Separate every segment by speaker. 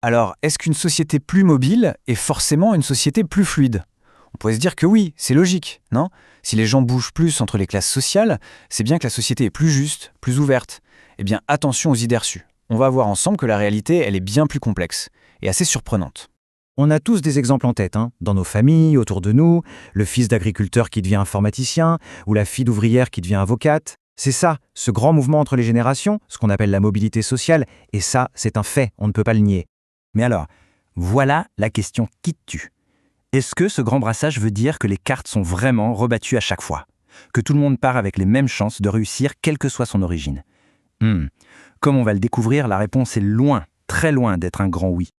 Speaker 1: Alors, est-ce qu'une société plus mobile est forcément une société plus fluide? On pourrait se dire que oui, c'est logique, non? Si les gens bougent plus entre les classes sociales, c'est bien que la société est plus juste, plus ouverte. Eh bien, attention aux idées reçues. On va voir ensemble que la réalité, elle est bien plus complexe et assez surprenante.
Speaker 2: On a tous des exemples en tête, dans nos familles, autour de nous, le fils d'agriculteur qui devient informaticien, ou la fille d'ouvrière qui devient avocate. C'est ça, ce grand mouvement entre les générations, ce qu'on appelle la mobilité sociale, et ça, c'est un fait, on ne peut pas le nier. Mais alors, voilà la question qui te tue. Est-ce que ce grand brassage veut dire que les cartes sont vraiment rebattues à chaque fois? Que tout le monde part avec les mêmes chances de réussir, quelle que soit son origine? Comme on va le découvrir, la réponse est loin, très loin d'être un grand oui.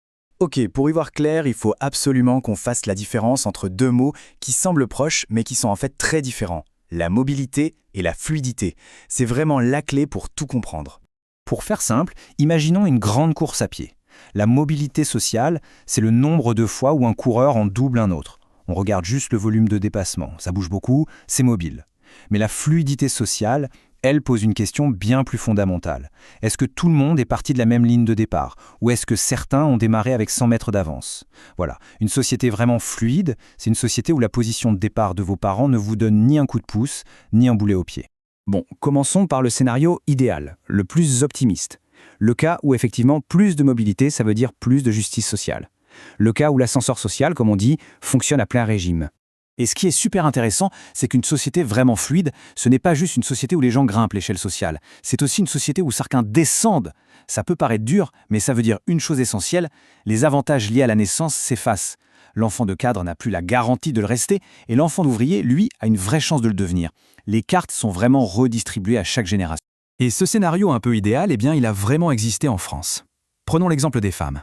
Speaker 3: Ok, pour y voir clair, il faut absolument qu'on fasse la différence entre deux mots qui semblent proches mais qui sont en fait très différents. La mobilité et la fluidité. C'est vraiment la clé pour tout comprendre.
Speaker 1: Pour faire simple, imaginons une grande course à pied. La mobilité sociale, c'est le nombre de fois où un coureur en double un autre. On regarde juste le volume de dépassement, ça bouge beaucoup, c'est mobile. Mais la fluidité sociale, elle pose une question bien plus fondamentale. Est-ce que tout le monde est parti de la même ligne de départ? Ou est-ce que certains ont démarré avec 100 mètres d'avance? Voilà, une société vraiment fluide, c'est une société où la position de départ de vos parents ne vous donne ni un coup de pouce, ni un boulet au pied.
Speaker 3: Bon, commençons par le scénario idéal, le plus optimiste. Le cas où effectivement plus de mobilité, ça veut dire plus de justice sociale. Le cas où l'ascenseur social, comme on dit, fonctionne à plein régime. Et ce qui est super intéressant, c'est qu'une société vraiment fluide, ce n'est pas juste une société où les gens grimpent l'échelle sociale. C'est aussi une société où certains descendent. Ça peut paraître dur, mais ça veut dire une chose essentielle, les avantages liés à la naissance s'effacent. L'enfant de cadre n'a plus la garantie de le rester, et l'enfant d'ouvrier, lui, a une vraie chance de le devenir. Les cartes sont vraiment redistribuées à chaque génération.
Speaker 4: Et ce scénario un peu idéal, il a vraiment existé en France. Prenons l'exemple des femmes.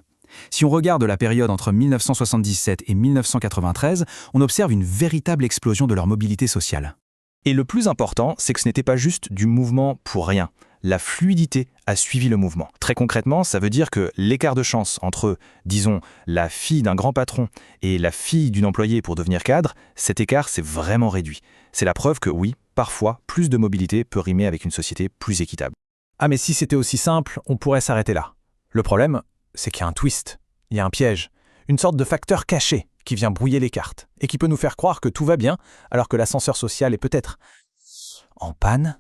Speaker 4: Si on regarde la période entre 1977 et 1993, on observe une véritable explosion de leur mobilité sociale. Et le plus important, c'est que ce n'était pas juste du mouvement pour rien. La fluidité a suivi le mouvement. Très concrètement, ça veut dire que l'écart de chance entre, disons, la fille d'un grand patron et la fille d'une employée pour devenir cadre, cet écart s'est vraiment réduit. C'est la preuve que oui, parfois, plus de mobilité peut rimer avec une société plus équitable.
Speaker 5: Ah mais si c'était aussi simple, on pourrait s'arrêter là. Le problème, c'est qu'il y a un twist, il y a un piège, une sorte de facteur caché qui vient brouiller les cartes et qui peut nous faire croire que tout va bien alors que l'ascenseur social est peut-être en panne.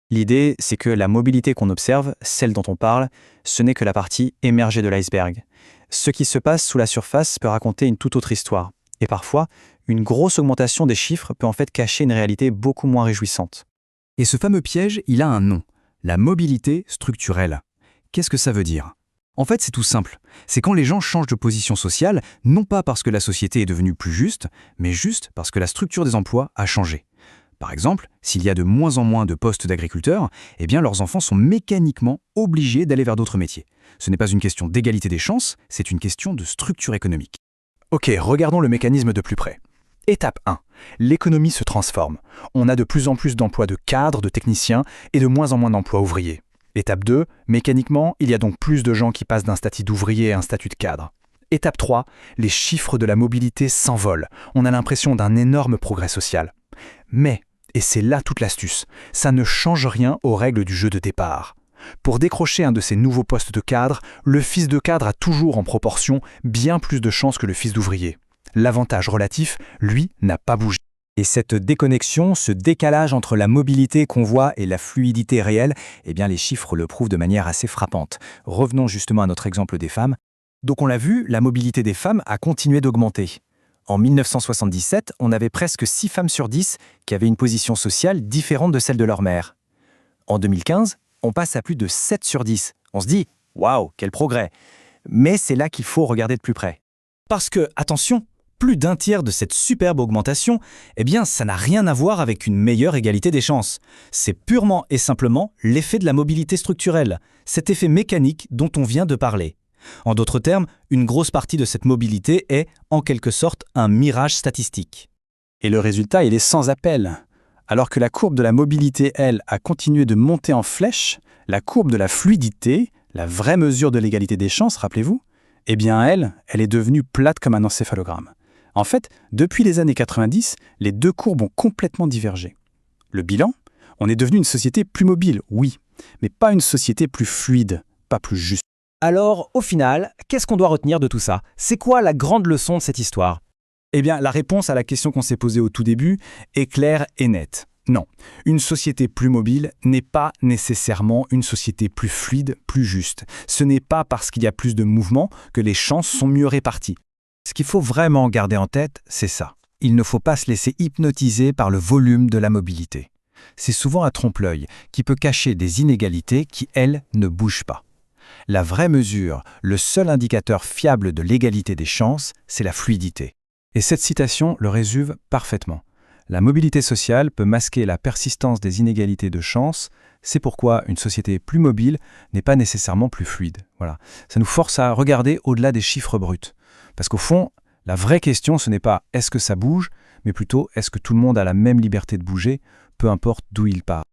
Speaker 3: L'idée, c'est que la mobilité qu'on observe, celle dont on parle, ce n'est que la partie émergée de l'iceberg. Ce qui se passe sous la surface peut raconter une toute autre histoire. Et parfois, une grosse augmentation des chiffres peut en fait cacher une réalité beaucoup moins réjouissante.
Speaker 4: Et ce fameux piège, il a un nom, la mobilité structurelle. Qu'est-ce que ça veut dire? En fait, c'est tout simple. C'est quand les gens changent de position sociale, non pas parce que la société est devenue plus juste, mais juste parce que la structure des emplois a changé. Par exemple, s'il y a de moins en moins de postes d'agriculteurs, leurs enfants sont mécaniquement obligés d'aller vers d'autres métiers. Ce n'est pas une question d'égalité des chances, c'est une question de structure économique.
Speaker 5: Ok, regardons le mécanisme de plus près. Étape 1. L'économie se transforme. On a de plus en plus d'emplois de cadres, de techniciens et de moins en moins d'emplois ouvriers. Étape 2. Mécaniquement, il y a donc plus de gens qui passent d'un statut d'ouvrier à un statut de cadre. Étape 3. Les chiffres de la mobilité s'envolent. On a l'impression d'un énorme progrès social. Mais, et c'est là toute l'astuce, ça ne change rien aux règles du jeu de départ. Pour décrocher un de ces nouveaux postes de cadre, le fils de cadre a toujours en proportion bien plus de chances que le fils d'ouvrier. L'avantage relatif, lui, n'a pas bougé.
Speaker 2: Et cette déconnexion, ce décalage entre la mobilité qu'on voit et la fluidité réelle, les chiffres le prouvent de manière assez frappante. Revenons justement à notre exemple des femmes.
Speaker 4: Donc on l'a vu, la mobilité des femmes a continué d'augmenter. En 1977, on avait presque 6 femmes sur 10 qui avaient une position sociale différente de celle de leur mère. En 2015, on passe à plus de 7 sur 10. On se dit « Waouh, quel progrès !» Mais c'est là qu'il faut regarder de plus près. Parce que, attention, plus d'un tiers de cette superbe augmentation, ça n'a rien à voir avec une meilleure égalité des chances. C'est purement et simplement l'effet de la mobilité structurelle, cet effet mécanique dont on vient de parler. En d'autres termes, une grosse partie de cette mobilité est, en quelque sorte, un mirage statistique.
Speaker 3: Et le résultat, il est sans appel. Alors que la courbe de la mobilité, elle, a continué de monter en flèche, la courbe de la fluidité, la vraie mesure de l'égalité des chances, rappelez-vous, elle est devenue plate comme un encéphalogramme. En fait, depuis les années 90, les deux courbes ont complètement divergé. Le bilan, on est devenu une société plus mobile, oui, mais pas une société plus fluide, pas plus juste. Alors, au final, qu'est-ce qu'on doit retenir de tout ça? C'est quoi la grande leçon de cette histoire?
Speaker 4: Eh bien, la réponse à la question qu'on s'est posée au tout début est claire et nette. Non, une société plus mobile n'est pas nécessairement une société plus fluide, plus juste. Ce n'est pas parce qu'il y a plus de mouvements que les chances sont mieux réparties.
Speaker 2: Ce qu'il faut vraiment garder en tête, c'est ça. Il ne faut pas se laisser hypnotiser par le volume de la mobilité. C'est souvent un trompe-l'œil qui peut cacher des inégalités qui, elles, ne bougent pas. La vraie mesure, le seul indicateur fiable de l'égalité des chances, c'est la fluidité.
Speaker 4: Et cette citation le résume parfaitement. La mobilité sociale peut masquer la persistance des inégalités de chance. C'est pourquoi une société plus mobile n'est pas nécessairement plus fluide. Voilà. Ça nous force à regarder au-delà des chiffres bruts. Parce qu'au fond, la vraie question, ce n'est pas est-ce que ça bouge, mais plutôt est-ce que tout le monde a la même liberté de bouger, peu importe d'où il part.